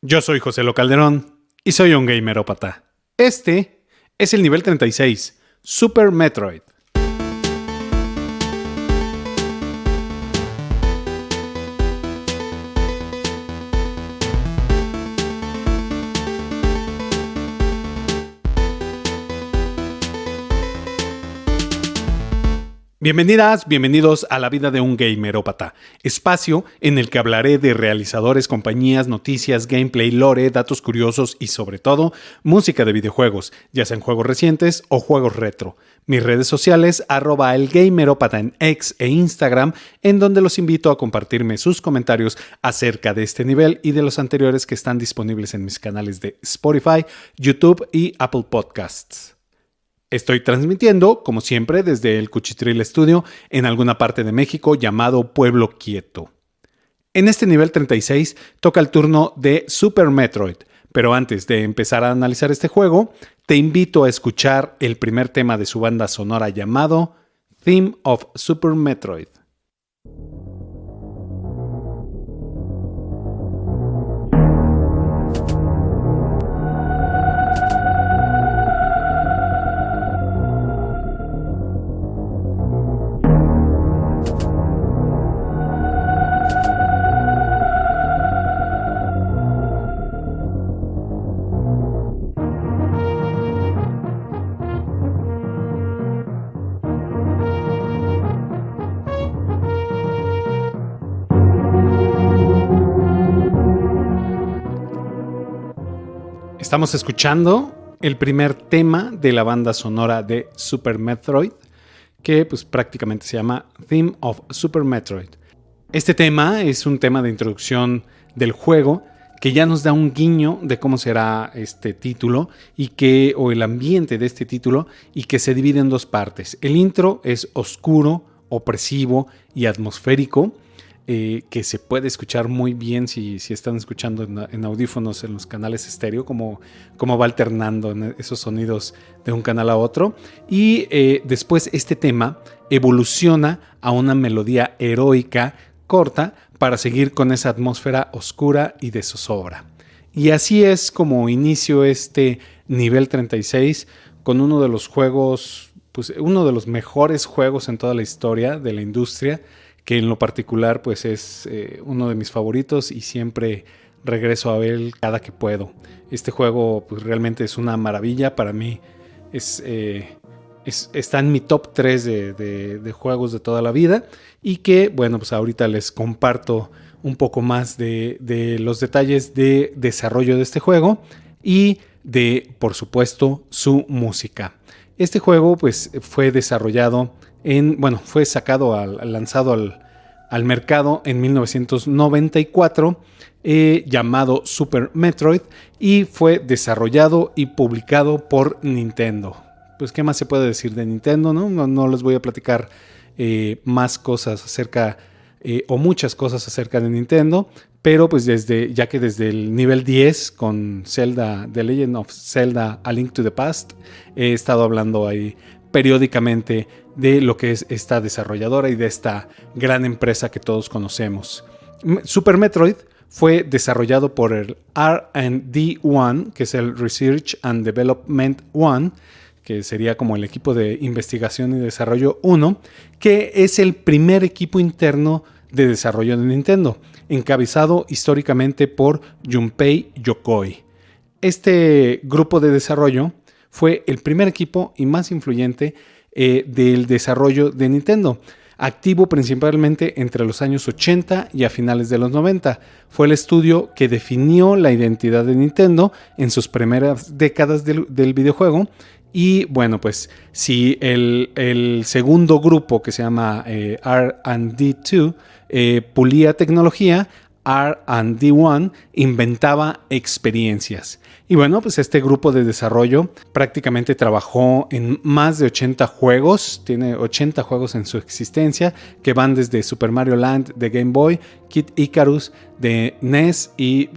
Yo soy José Lo Calderón y soy un gamerópata. Este es el nivel 36, Super Metroid. Bienvenidas, bienvenidos a La Vida de un Gamerópata, espacio en el que hablaré de realizadores, compañías, noticias, gameplay, lore, datos curiosos y sobre todo, música de videojuegos, ya sean juegos recientes o juegos retro. Mis redes sociales, @elgamerópata en X e Instagram, en donde los invito a compartirme sus comentarios acerca de este nivel y de los anteriores que están disponibles en mis canales de Spotify, YouTube y Apple Podcasts. Estoy transmitiendo, como siempre, desde el Cuchitril Studio en alguna parte de México llamado Pueblo Quieto. En este nivel 36 toca el turno de Super Metroid, pero antes de empezar a analizar este juego, te invito a escuchar el primer tema de su banda sonora llamado Theme of Super Metroid. Estamos escuchando el primer tema de la banda sonora de Super Metroid, que pues prácticamente se llama Theme of Super Metroid. Este tema es un tema de introducción del juego que ya nos da un guiño de cómo será este título o el ambiente de este título, y que se divide en dos partes. El intro es oscuro, opresivo y atmosférico, que se puede escuchar muy bien si están escuchando en audífonos en los canales estéreo, como va alternando esos sonidos de un canal a otro. Y después este tema evoluciona a una melodía heroica corta para seguir con esa atmósfera oscura y de zozobra. Y así es como inicio este nivel 36 con uno de los juegos, pues uno de los mejores juegos en toda la historia de la industria, que en lo particular pues es uno de mis favoritos y siempre regreso a él cada que puedo. Este juego pues realmente es una maravilla para mí. Está en mi top 3 de juegos de toda la vida, y que bueno, pues ahorita les comparto un poco más de los detalles de desarrollo de este juego y de, por supuesto, su música. Este juego pues fue desarrollado fue lanzado al mercado en 1994, llamado Super Metroid, y fue desarrollado y publicado por Nintendo. Pues, ¿qué más se puede decir de Nintendo? No les voy a platicar más cosas muchas cosas acerca de Nintendo, pero pues ya que desde el nivel 10 con Zelda, The Legend of Zelda: A Link to the Past, he estado hablando ahí periódicamente de lo que es esta desarrolladora y de esta gran empresa que todos conocemos. Super Metroid fue desarrollado por el R&D 1, que es el Research and Development 1, que sería como el equipo de investigación y desarrollo 1, que es el primer equipo interno de desarrollo de Nintendo, encabezado históricamente por Junpei Yokoi. Este grupo de desarrollo fue el primer equipo y más influyente del desarrollo de Nintendo, activo principalmente entre los años 80 y a finales de los 90. Fue el estudio que definió la identidad de Nintendo en sus primeras décadas del videojuego. Y bueno, pues si el segundo grupo, que se llama R&D 2, pulía tecnología, R&D 1 inventaba experiencias. Y bueno, pues este grupo de desarrollo prácticamente trabajó en más de 80 juegos, tiene 80 juegos en su existencia, que van desde Super Mario Land de Game Boy, Kid Icarus de NES y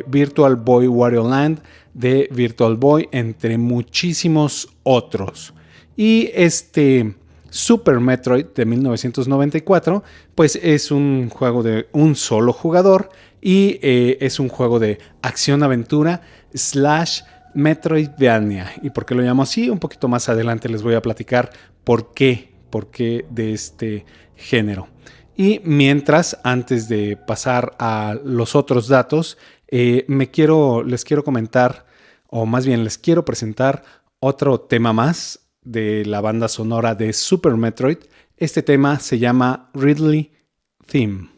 Virtual Boy Wario Land de Virtual Boy, entre muchísimos otros. Y este Super Metroid de 1994, pues es un juego de un solo jugador y es un juego de acción-aventura slash Metroidvania. ¿Y por qué lo llamo así? Un poquito más adelante les voy a platicar por qué de este género. Y mientras, antes de pasar a los otros datos, les quiero comentar, o más bien les quiero presentar otro tema más de la banda sonora de Super Metroid. Este tema se llama Ridley Theme.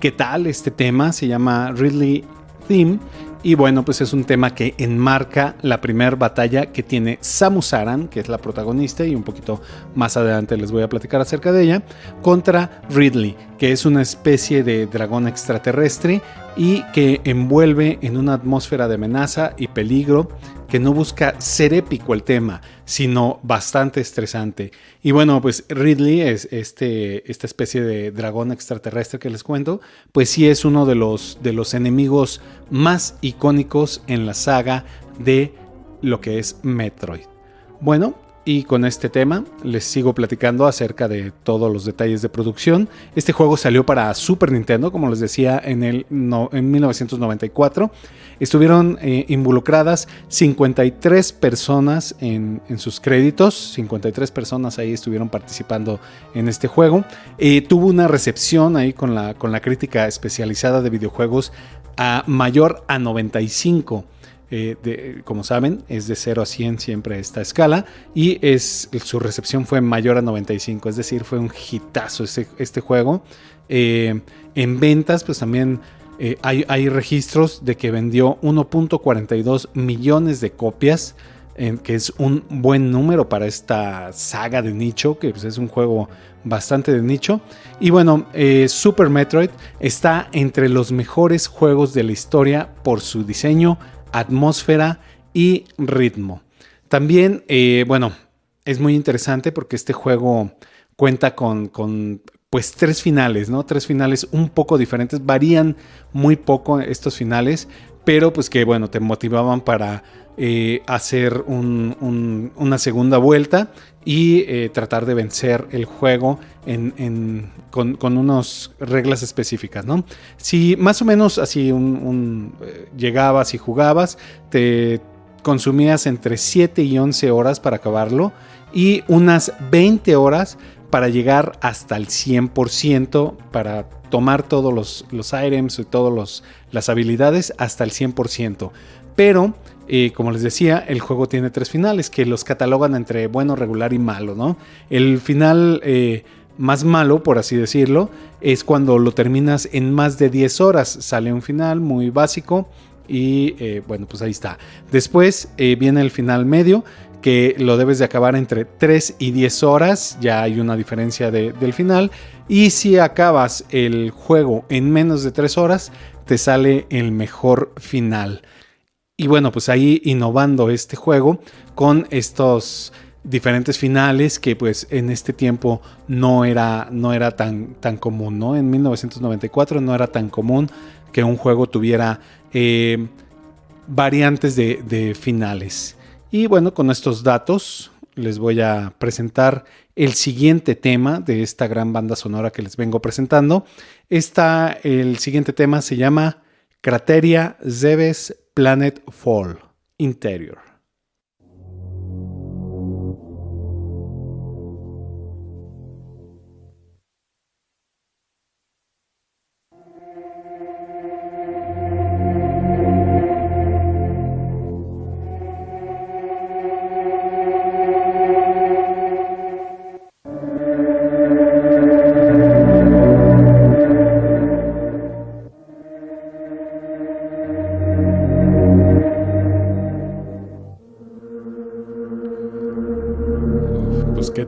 ¿Qué tal? Este tema se llama Ridley Theme y bueno, pues es un tema que enmarca la primera batalla que tiene Samus Aran, que es la protagonista, y un poquito más adelante les voy a platicar acerca de ella, contra Ridley, que es una especie de dragón extraterrestre y que envuelve en una atmósfera de amenaza y peligro, que no busca ser épico el tema, sino bastante estresante. Y bueno, pues Ridley es esta especie de dragón extraterrestre que les cuento, pues sí es uno de los enemigos más icónicos en la saga de lo que es Metroid. Bueno, y con este tema les sigo platicando acerca de todos los detalles de producción. Este juego salió para Super Nintendo, como les decía, en 1994. Estuvieron involucradas 53 personas en sus créditos. 53 personas ahí estuvieron participando en este juego. Tuvo una recepción ahí con la crítica especializada de videojuegos mayor a 95. Como saben, es de 0 a 100 siempre esta escala, y su recepción fue mayor a 95, es decir, fue un hitazo este juego. En ventas, pues también hay registros de que vendió 1.42 millones de copias, que es un buen número para esta saga de nicho, que pues es un juego bastante de nicho. Y bueno, Super Metroid está entre los mejores juegos de la historia por su diseño, atmósfera y ritmo. También, bueno, es muy interesante porque este juego cuenta con pues 3 finales, ¿no? 3 finales un poco diferentes, varían muy poco estos finales, pero pues que bueno, te motivaban para hacer una segunda vuelta y tratar de vencer el juego con unas reglas específicas, ¿no? Si más o menos así llegabas y jugabas, te consumías entre 7 y 11 horas para acabarlo y unas 20 horas para llegar hasta el 100%, para tomar todos los items y todas las habilidades hasta el 100%. Pero, como les decía, el juego tiene 3 finales que los catalogan entre bueno, regular y malo, ¿no? El final más malo, por así decirlo, es cuando lo terminas en más de 10 horas. Sale un final muy básico y bueno, pues ahí está. Después viene el final medio, que lo debes de acabar entre 3 y 10 horas, ya hay una diferencia del final. Y si acabas el juego en menos de 3 horas, te sale el mejor final. Y bueno, pues ahí innovando este juego con estos diferentes finales que pues en este tiempo no era tan común, ¿no? En 1994 no era tan común que un juego tuviera variantes de finales. Y bueno, con estos datos les voy a presentar el siguiente tema de esta gran banda sonora que les vengo presentando. El siguiente tema se llama Crateria Zebes Planet Fall Interior.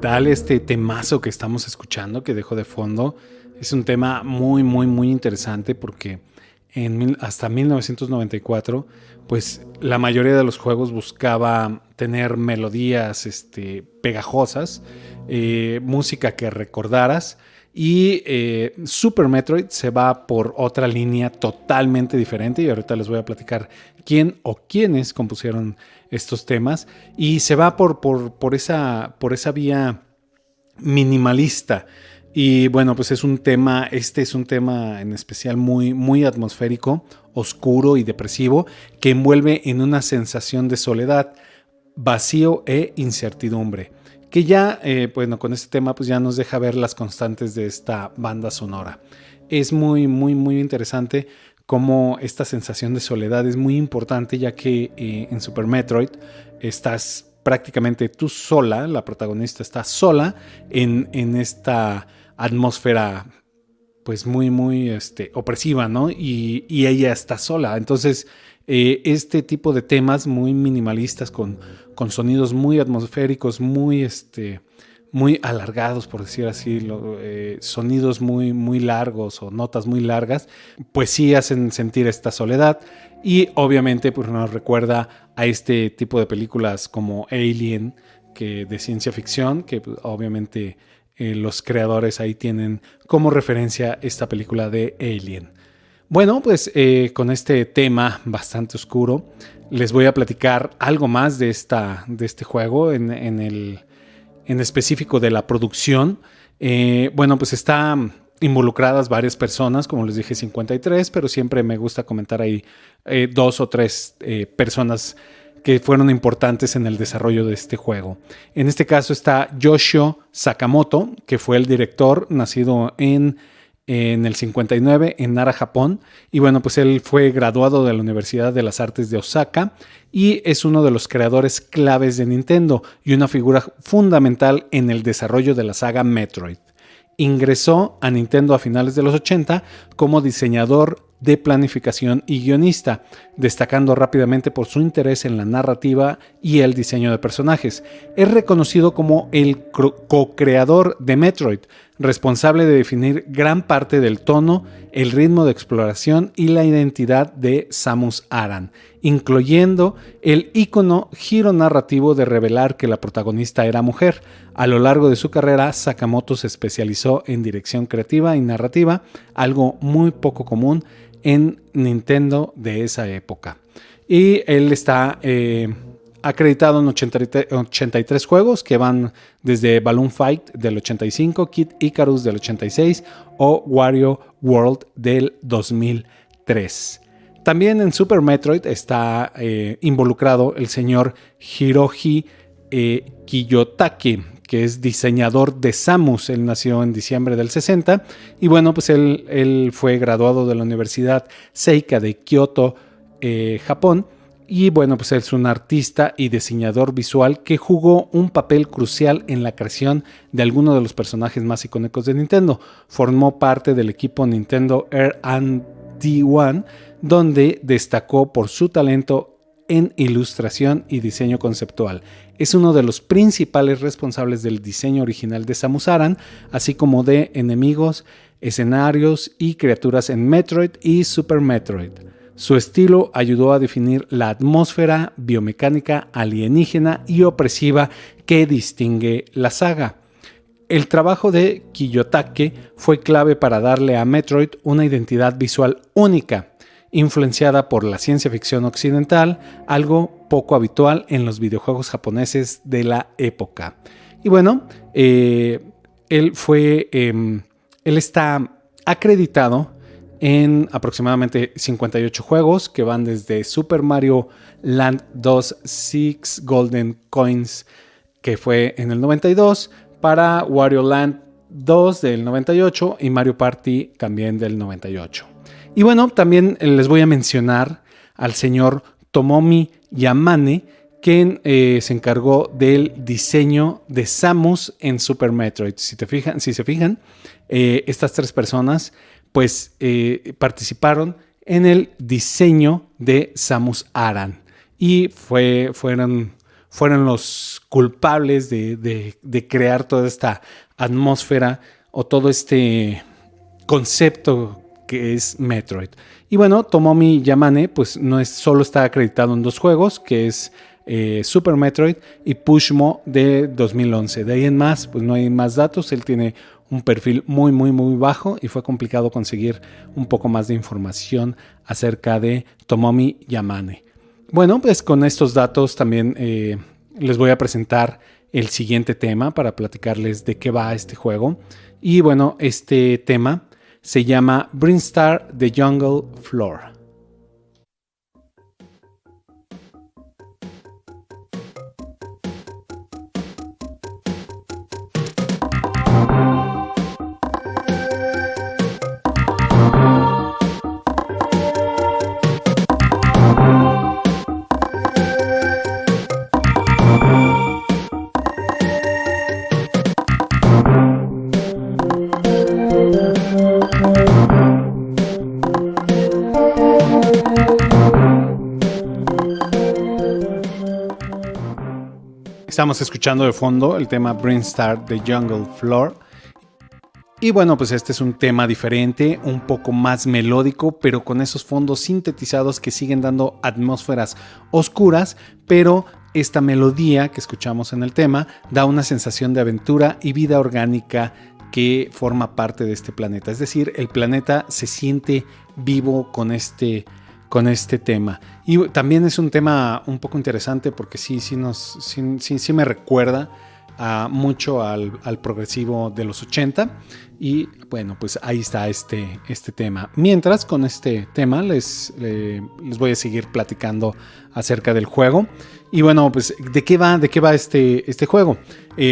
tal este temazo que estamos escuchando, que dejo de fondo? Es un tema muy, muy, muy interesante porque hasta 1994, pues la mayoría de los juegos buscaba tener melodías pegajosas, música que recordaras. Y Super Metroid se va por otra línea totalmente diferente, y ahorita les voy a platicar quién o quiénes compusieron estos temas, y se va por esa vía minimalista. Y bueno, pues es un tema en especial muy, muy atmosférico, oscuro y depresivo, que envuelve en una sensación de soledad, vacío e incertidumbre, que ya, bueno, con este tema pues ya nos deja ver las constantes de esta banda sonora. Es muy, muy, muy interesante cómo esta sensación de soledad es muy importante, ya que en Super Metroid estás prácticamente tú sola, la protagonista está sola en esta atmósfera pues muy, muy opresiva, ¿no? Y ella está sola. Entonces, este tipo de temas muy minimalistas con sonidos muy atmosféricos, muy, muy alargados, por decir así, sonidos muy, muy largos o notas muy largas, pues sí hacen sentir esta soledad. Y obviamente pues nos recuerda a este tipo de películas como Alien, que de ciencia ficción, que pues, obviamente los creadores ahí tienen como referencia esta película de Alien. Bueno, pues con este tema bastante oscuro, les voy a platicar algo más de este juego en específico de la producción. Bueno, pues están involucradas varias personas, como les dije 53, pero siempre me gusta comentar ahí 2 o 3 personas que fueron importantes en el desarrollo de este juego. En este caso está Yoshio Sakamoto, que fue el director, nacido en el 59 en Nara, Japón. Y bueno, pues él fue graduado de la Universidad de las Artes de Osaka y es uno de los creadores claves de Nintendo y una figura fundamental en el desarrollo de la saga Metroid. Ingresó a Nintendo a finales de los 80 como diseñador de planificación y guionista, destacando rápidamente por su interés en la narrativa y el diseño de personajes. Es reconocido como el co-creador de Metroid, responsable de definir gran parte del tono, el ritmo de exploración y la identidad de Samus Aran, incluyendo el ícono giro narrativo de revelar que la protagonista era mujer. A lo largo de su carrera, Sakamoto se especializó en dirección creativa y narrativa, algo muy poco común en Nintendo de esa época. Y él está acreditado en 83 juegos que van desde Balloon Fight del 85, Kid Icarus del 86 o Wario World del 2003. También en Super Metroid está involucrado el señor Hiroji Kiyotake, que es diseñador de Samus. Él nació en diciembre del 60 y bueno, pues él fue graduado de la Universidad Seika de Kioto, Japón. Y bueno, pues es un artista y diseñador visual que jugó un papel crucial en la creación de algunos de los personajes más icónicos de Nintendo. Formó parte del equipo Nintendo R&D1, donde destacó por su talento en ilustración y diseño conceptual. Es uno de los principales responsables del diseño original de Samus Aran, así como de enemigos, escenarios y criaturas en Metroid y Super Metroid. Su estilo ayudó a definir la atmósfera biomecánica alienígena y opresiva que distingue la saga. El trabajo de Kiyotake fue clave para darle a Metroid una identidad visual única, influenciada por la ciencia ficción occidental, algo poco habitual en los videojuegos japoneses de la época. Y bueno, él está acreditado en aproximadamente 58 juegos que van desde Super Mario Land 2 Six Golden Coins, que fue en el 92, para Wario Land 2 del 98 y Mario Party también del 98. Y bueno, también les voy a mencionar al señor Tomomi Yamane, quien se encargó del diseño de Samus en Super Metroid. Si se fijan, estas 3 personas pues participaron en el diseño de Samus Aran y fueron fueron los culpables de crear toda esta atmósfera o todo este concepto que es Metroid. Y bueno, Tomomi Yamane pues no es solo está acreditado en 2 juegos, que es Super Metroid y Pushmo de 2011. De ahí en más, pues no hay más datos. Él tiene un perfil muy bajo y fue complicado conseguir un poco más de información acerca de Tomomi Yamane. Bueno, pues con estos datos también les voy a presentar el siguiente tema para platicarles de qué va este juego. Y bueno, este tema se llama Brinstar The Jungle Floor. Estamos escuchando de fondo el tema Brinstar The Jungle Floor. Y bueno, pues este es un tema diferente, un poco más melódico, pero con esos fondos sintetizados que siguen dando atmósferas oscuras, pero esta melodía que escuchamos en el tema da una sensación de aventura y vida orgánica que forma parte de este planeta. Es decir, el planeta se siente vivo con este tema. Y también es un tema un poco interesante porque sí me recuerda mucho al progresivo de los 80. Y bueno, pues ahí está este tema. Mientras con este tema les voy a seguir platicando acerca del juego. Y bueno, pues ¿de qué va este juego?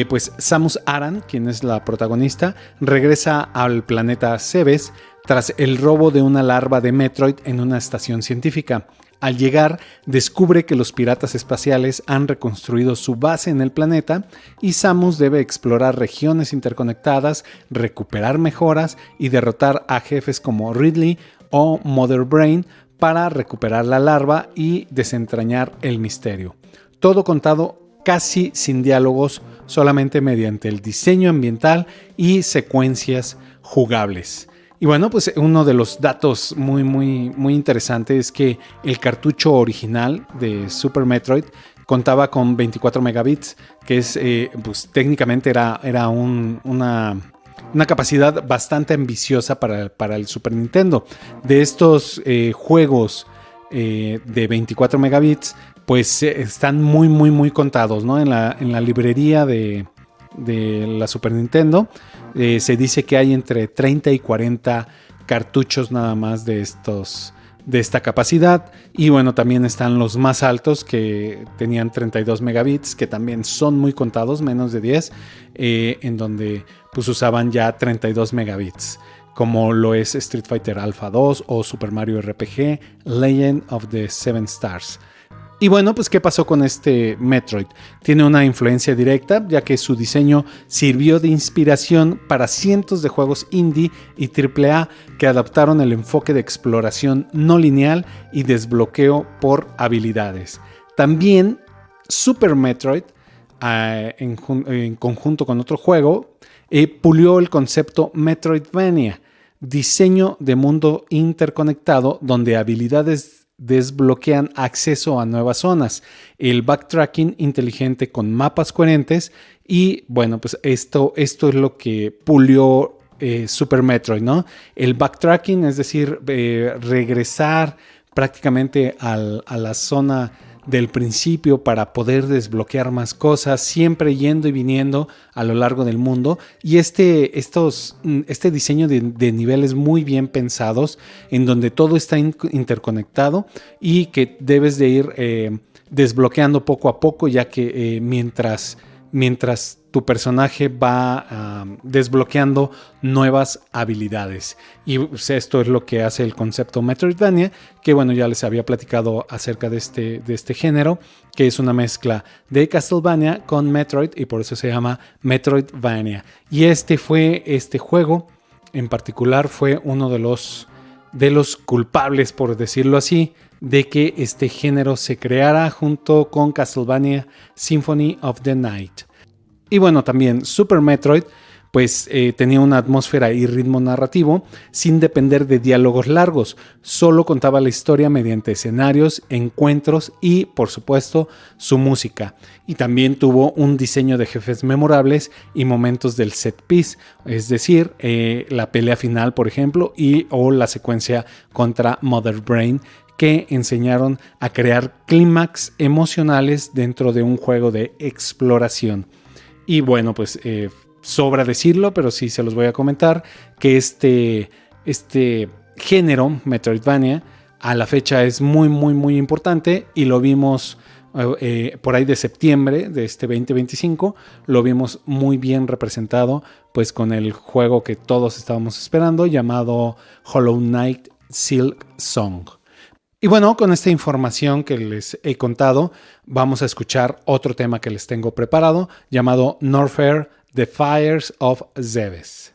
Pues Samus Aran, quien es la protagonista, regresa al planeta Cebes tras el robo de una larva de Metroid en una estación científica. Al llegar, descubre que los piratas espaciales han reconstruido su base en el planeta y Samus debe explorar regiones interconectadas, recuperar mejoras y derrotar a jefes como Ridley o Mother Brain para recuperar la larva y desentrañar el misterio. Todo contado casi sin diálogos, solamente mediante el diseño ambiental y secuencias jugables. Y bueno, pues uno de los datos muy interesantes es que el cartucho original de Super Metroid contaba con 24 megabits, que es, pues técnicamente era una capacidad bastante ambiciosa para el Super Nintendo. De estos juegos de 24 megabits, pues están muy contados, ¿no? En la librería de la Super Nintendo se dice que hay entre 30 y 40 cartuchos nada más de esta capacidad. Y bueno, también están los más altos que tenían 32 megabits, que también son muy contados, menos de 10, en donde pues usaban ya 32 megabits, como lo es Street Fighter Alpha 2 o Super Mario RPG Legend of the Seven Stars. Y bueno, pues ¿qué pasó con este Metroid? Tiene una influencia directa, ya que su diseño sirvió de inspiración para cientos de juegos indie y AAA que adaptaron el enfoque de exploración no lineal y desbloqueo por habilidades. También Super Metroid, en conjunto con otro juego, pulió el concepto Metroidvania, diseño de mundo interconectado donde habilidades desbloquean acceso a nuevas zonas, el backtracking inteligente con mapas coherentes y bueno, pues esto es lo que pulió Super Metroid, ¿no? El backtracking, es decir, regresar prácticamente a la zona del principio para poder desbloquear más cosas, siempre yendo y viniendo a lo largo del mundo. Y este diseño de niveles muy bien pensados, en donde todo está interconectado y que debes de ir desbloqueando poco a poco, ya que mientras tu personaje va desbloqueando nuevas habilidades. Y pues, esto es lo que hace el concepto Metroidvania, que bueno, ya les había platicado acerca de este género, que es una mezcla de Castlevania con Metroid y por eso se llama Metroidvania. Y este juego en particular fue uno de los de los culpables, por decirlo así, de que este género se creara junto con Castlevania Symphony of the Night. Y bueno, también Super Metroid pues tenía una atmósfera y ritmo narrativo sin depender de diálogos largos, solo contaba la historia mediante escenarios, encuentros y, por supuesto, su música. Y también tuvo un diseño de jefes memorables y momentos del set piece, es decir, la pelea final, por ejemplo, o la secuencia contra Mother Brain, que enseñaron a crear clímax emocionales dentro de un juego de exploración. Y bueno, pues sobra decirlo, pero sí se los voy a comentar, que este género, Metroidvania, a la fecha es muy, muy, muy importante y lo vimos por ahí de septiembre de este 2025, lo vimos muy bien representado pues con el juego que todos estábamos esperando llamado Hollow Knight Silk Song. Y bueno, con esta información que les he contado, vamos a escuchar otro tema que les tengo preparado llamado Norfair, The Fires of Zebes.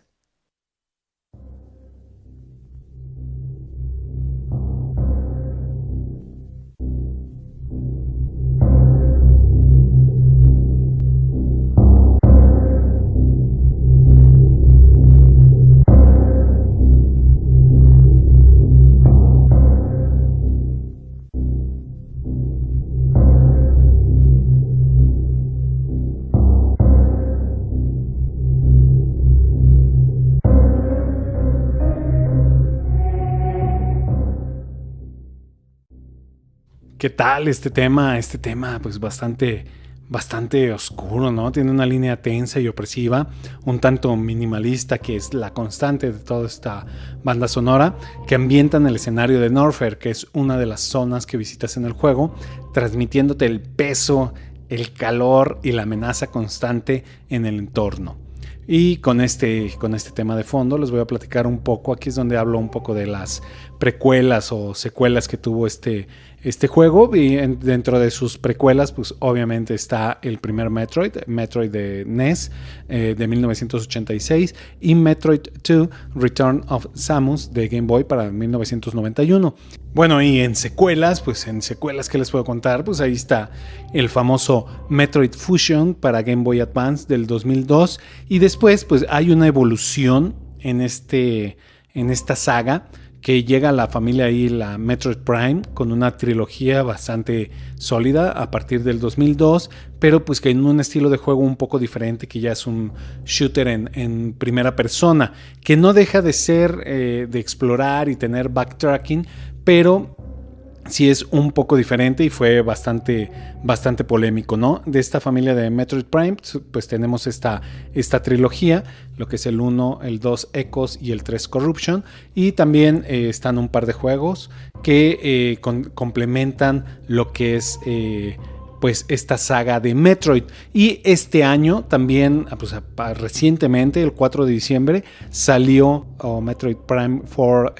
¿Qué tal este tema? Este tema pues bastante oscuro, ¿no? Tiene una línea tensa y opresiva, un tanto minimalista, que es la constante de toda esta banda sonora, que ambienta en el escenario de Norfair, que es una de las zonas que visitas en el juego, transmitiéndote el peso, el calor y la amenaza constante en el entorno. Y con este tema de fondo les voy a platicar un poco. Aquí es donde hablo un poco de las precuelas o secuelas que tuvo este juego. Y dentro de sus precuelas, pues obviamente está el primer Metroid de NES de 1986 y Metroid 2 Return of Samus de Game Boy para 1991. Bueno, y en secuelas, ¿qué les puedo contar? Pues ahí está el famoso Metroid Fusion para Game Boy Advance del 2002 y después pues hay una evolución en esta saga que llega a la familia ahí, la Metroid Prime, con una trilogía bastante sólida a partir del 2002, pero pues que en un estilo de juego un poco diferente, que ya es un shooter en primera persona, que no deja de ser de explorar y tener backtracking, pero sí es un poco diferente y fue bastante polémico, ¿no? De esta familia de Metroid Prime, pues tenemos esta trilogía, lo que es el 1, el 2 Echoes y el 3 Corruption, y también están un par de juegos que complementan lo que es pues esta saga de Metroid. Y este año también, pues, recientemente, el 4 de diciembre, salió Metroid Prime 4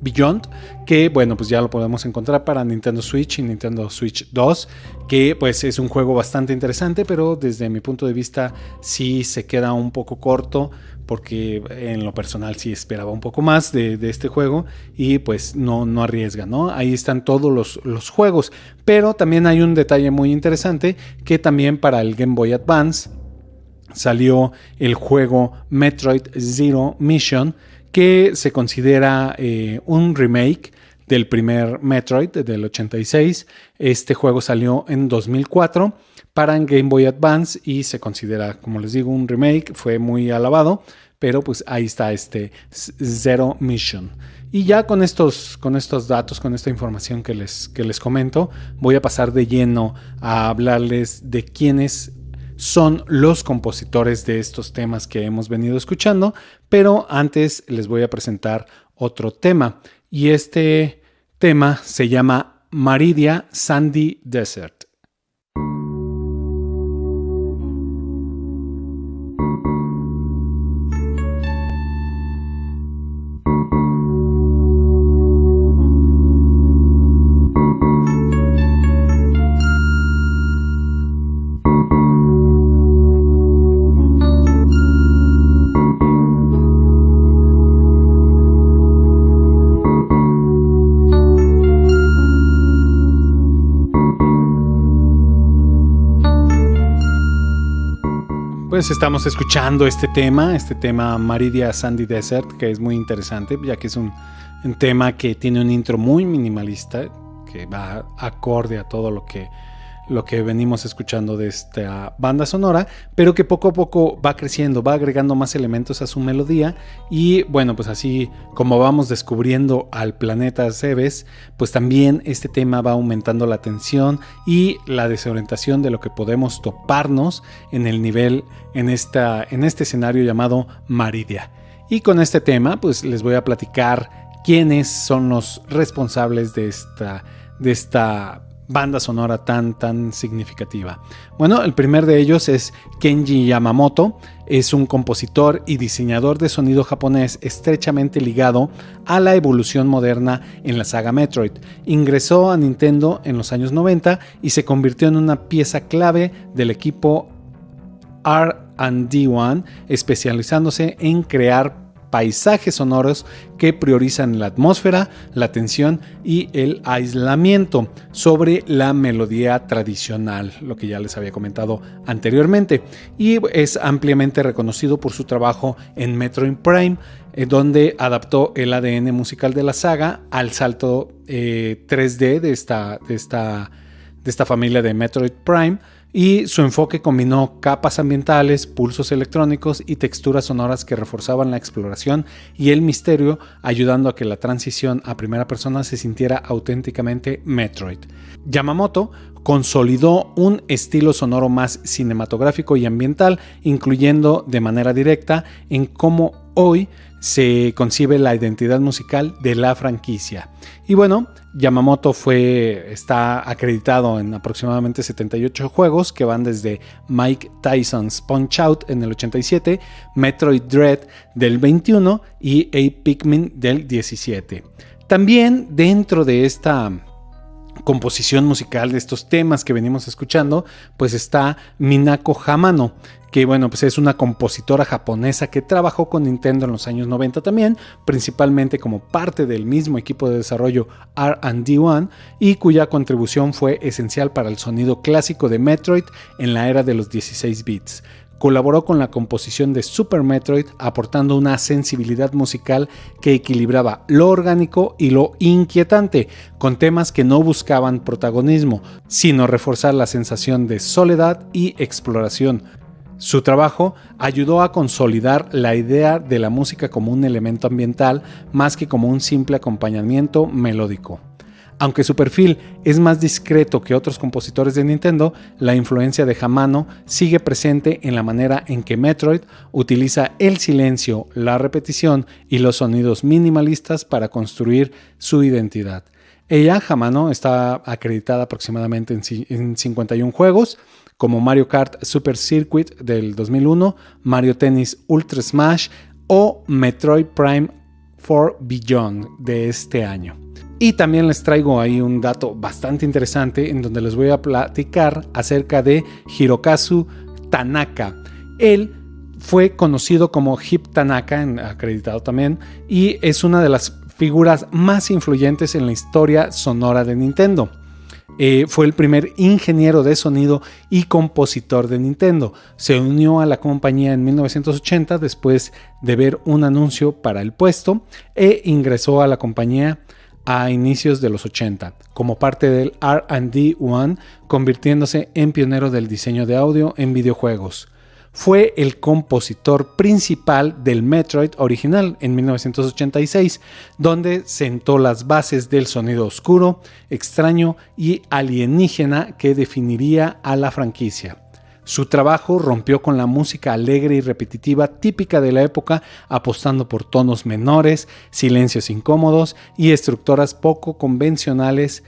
Beyond, que bueno, pues ya lo podemos encontrar para Nintendo Switch y Nintendo Switch 2, que pues es un juego bastante interesante, pero desde mi punto de vista sí se queda un poco corto, porque en lo personal sí esperaba un poco más de este juego y pues no arriesga, ¿no? Ahí están todos los juegos, pero también hay un detalle muy interesante, que también para el Game Boy Advance salió el juego Metroid Zero Mission, que se considera un remake del primer Metroid del 86. Este juego salió en 2004 para Game Boy Advance y se considera, como les digo, un remake. Fue muy alabado, pero pues ahí está este Zero Mission. Y ya con estos datos, con esta información que les comento, voy a pasar de lleno a hablarles de quiénes son los compositores de estos temas que hemos venido escuchando, pero antes les voy a presentar otro tema, y este tema se llama Maridia Sandy Desert. Pues estamos escuchando este tema Maridia Sandy Desert, que es muy interesante, ya que es un tema que tiene un intro muy minimalista, que va acorde a todo lo que venimos escuchando de esta banda sonora, pero que poco a poco va creciendo, va agregando más elementos a su melodía. Y bueno, pues así como vamos descubriendo al planeta Zebes, pues también este tema va aumentando la tensión y la desorientación de lo que podemos toparnos en el nivel, en este escenario llamado Maridia. Y con este tema pues les voy a platicar quiénes son los responsables de esta banda sonora tan significativa. Bueno, el primer de ellos es Kenji Yamamoto. Es un compositor y diseñador de sonido japonés estrechamente ligado a la evolución moderna en la saga Metroid. Ingresó a Nintendo en los años 90 y se convirtió en una pieza clave del equipo R&D1, especializándose en crear paisajes sonoros que priorizan la atmósfera, la tensión y el aislamiento sobre la melodía tradicional, lo que ya les había comentado anteriormente, y es ampliamente reconocido por su trabajo en Metroid Prime, donde adaptó el ADN musical de la saga al salto 3D de esta familia de Metroid Prime. Y su enfoque combinó capas ambientales, pulsos electrónicos y texturas sonoras que reforzaban la exploración y el misterio, ayudando a que la transición a primera persona se sintiera auténticamente Metroid. Yamamoto consolidó un estilo sonoro más cinematográfico y ambiental, incluyendo de manera directa en cómo hoy se concibe la identidad musical de la franquicia. Y bueno, Yamamoto está acreditado en aproximadamente 78 juegos que van desde Mike Tyson's Punch-Out! En el 87, Metroid Dread del 21 y A Pikmin del 17. También dentro de esta composición musical de estos temas que venimos escuchando, pues está Minako Hamano, que bueno, pues es una compositora japonesa que trabajó con Nintendo en los años 90 también, principalmente como parte del mismo equipo de desarrollo R&D1, y cuya contribución fue esencial para el sonido clásico de Metroid en la era de los 16 bits. Colaboró con la composición de Super Metroid, aportando una sensibilidad musical que equilibraba lo orgánico y lo inquietante, con temas que no buscaban protagonismo, sino reforzar la sensación de soledad y exploración. Su trabajo ayudó a consolidar la idea de la música como un elemento ambiental más que como un simple acompañamiento melódico. Aunque su perfil es más discreto que otros compositores de Nintendo, la influencia de Hamano sigue presente en la manera en que Metroid utiliza el silencio, la repetición y los sonidos minimalistas para construir su identidad. Ella, Hamano, está acreditada aproximadamente en 51 juegos, como Mario Kart Super Circuit del 2001, Mario Tennis Ultra Smash o Metroid Prime 4 Beyond de este año. Y también les traigo ahí un dato bastante interesante en donde les voy a platicar acerca de Hirokazu Tanaka. Él fue conocido como Hip Tanaka, acreditado también, y es una de las figuras más influyentes en la historia sonora de Nintendo. Fue el primer ingeniero de sonido y compositor de Nintendo. Se unió a la compañía en 1980 después de ver un anuncio para el puesto e ingresó a la compañía a inicios de los 80 como parte del R&D1, convirtiéndose en pionero del diseño de audio en videojuegos. Fue el compositor principal del Metroid original en 1986, donde sentó las bases del sonido oscuro, extraño y alienígena que definiría a la franquicia. Su trabajo rompió con la música alegre y repetitiva típica de la época, apostando por tonos menores, silencios incómodos y estructuras poco convencionales,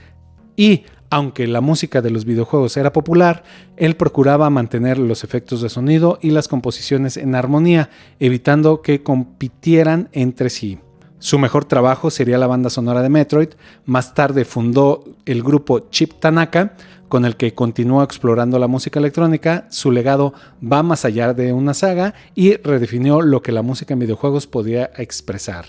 y aunque la música de los videojuegos era popular, él procuraba mantener los efectos de sonido y las composiciones en armonía, evitando que compitieran entre sí. Su mejor trabajo sería la banda sonora de Metroid. Más tarde fundó el grupo Chip Tanaka, con el que continuó explorando la música electrónica. Su legado va más allá de una saga y redefinió lo que la música en videojuegos podía expresar.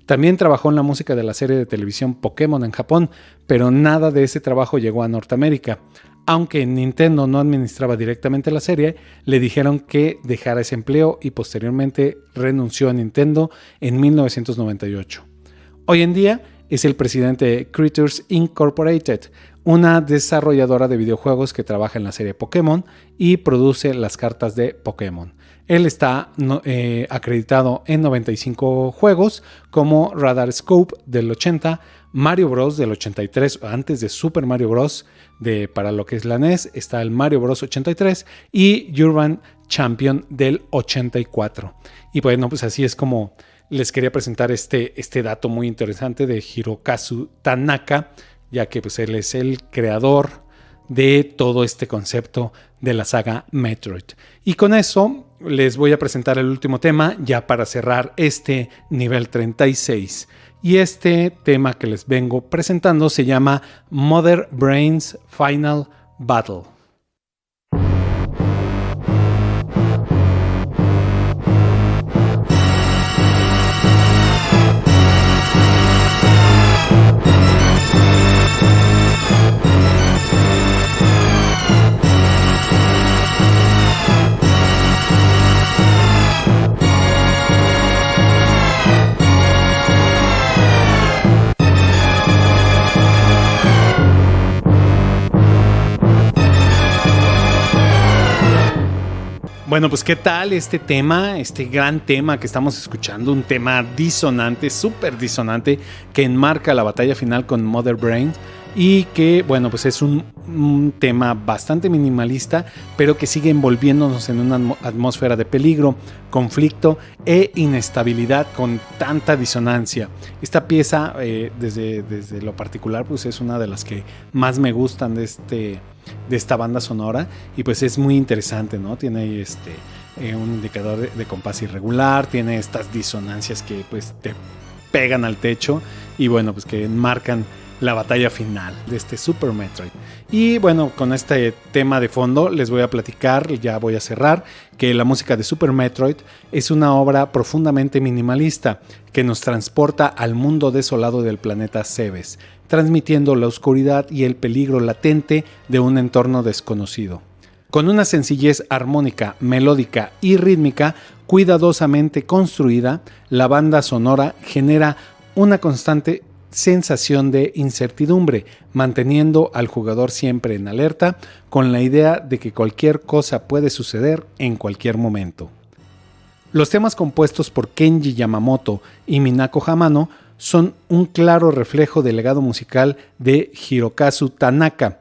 También trabajó en la música de la serie de televisión Pokémon en Japón, pero nada de ese trabajo llegó a Norteamérica. Aunque Nintendo no administraba directamente la serie, le dijeron que dejara ese empleo y posteriormente renunció a Nintendo en 1998. Hoy en día es el presidente de Creatures Incorporated, una desarrolladora de videojuegos que trabaja en la serie Pokémon y produce las cartas de Pokémon. Él está acreditado en 95 juegos como Radar Scope del 80, Mario Bros. Del 83, antes de Super Mario Bros. Para lo que es la NES, está el Mario Bros. 83 y Urban Champion del 84. Y bueno, pues así es como les quería presentar este dato muy interesante de Hirokazu Tanaka, ya que pues él es el creador de todo este concepto de la saga Metroid. Y con eso les voy a presentar el último tema ya para cerrar este nivel 36. Y este tema que les vengo presentando se llama Mother Brain's Final Battle. Bueno, pues qué tal este tema, este gran tema que estamos escuchando, un tema disonante, súper disonante, que enmarca la batalla final con Mother Brain y que, bueno, pues es un tema bastante minimalista, pero que sigue envolviéndonos en una atmósfera de peligro, conflicto e inestabilidad con tanta disonancia. Esta pieza, desde lo particular, pues es una de las que más me gustan de esta banda sonora y pues es muy interesante, ¿no? Tiene un indicador de compás irregular, tiene estas disonancias que pues te pegan al techo y bueno, pues que enmarcan la batalla final de este Super Metroid. Y bueno, con este tema de fondo les voy a platicar, ya voy a cerrar, que la música de Super Metroid es una obra profundamente minimalista que nos transporta al mundo desolado del planeta Zebes, transmitiendo la oscuridad y el peligro latente de un entorno desconocido. Con una sencillez armónica, melódica y rítmica cuidadosamente construida, la banda sonora genera una constante sensación de incertidumbre, manteniendo al jugador siempre en alerta con la idea de que cualquier cosa puede suceder en cualquier momento. Los temas compuestos por Kenji Yamamoto y Minako Hamano son un claro reflejo del legado musical de Hirokazu Tanaka,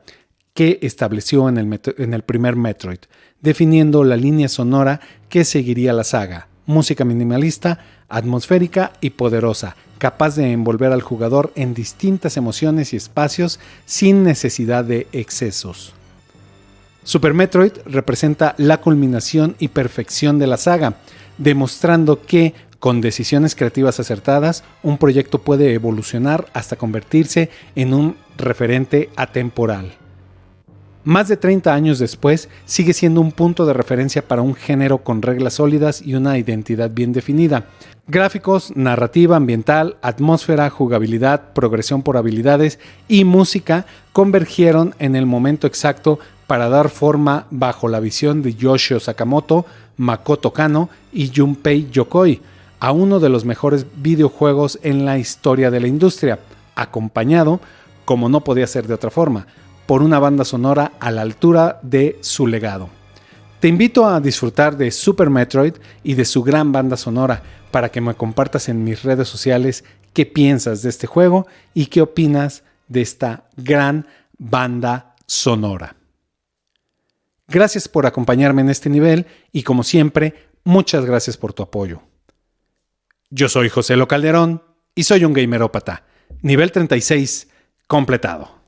que estableció en el primer Metroid, definiendo la línea sonora que seguiría la saga: música minimalista, atmosférica y poderosa, capaz de envolver al jugador en distintas emociones y espacios sin necesidad de excesos. Super Metroid representa la culminación y perfección de la saga, demostrando que, con decisiones creativas acertadas, un proyecto puede evolucionar hasta convertirse en un referente atemporal. Más de 30 años después, sigue siendo un punto de referencia para un género con reglas sólidas y una identidad bien definida. Gráficos, narrativa ambiental, atmósfera, jugabilidad, progresión por habilidades y música convergieron en el momento exacto para dar forma, bajo la visión de Yoshio Sakamoto, Makoto Kano y Junpei Yokoi, a uno de los mejores videojuegos en la historia de la industria, acompañado, como no podía ser de otra forma, por una banda sonora a la altura de su legado. Te invito a disfrutar de Super Metroid y de su gran banda sonora para que me compartas en mis redes sociales qué piensas de este juego y qué opinas de esta gran banda sonora. Gracias por acompañarme en este nivel y, como siempre, muchas gracias por tu apoyo. Yo soy José Lo Calderón y soy un gamerópata. Nivel 36 completado.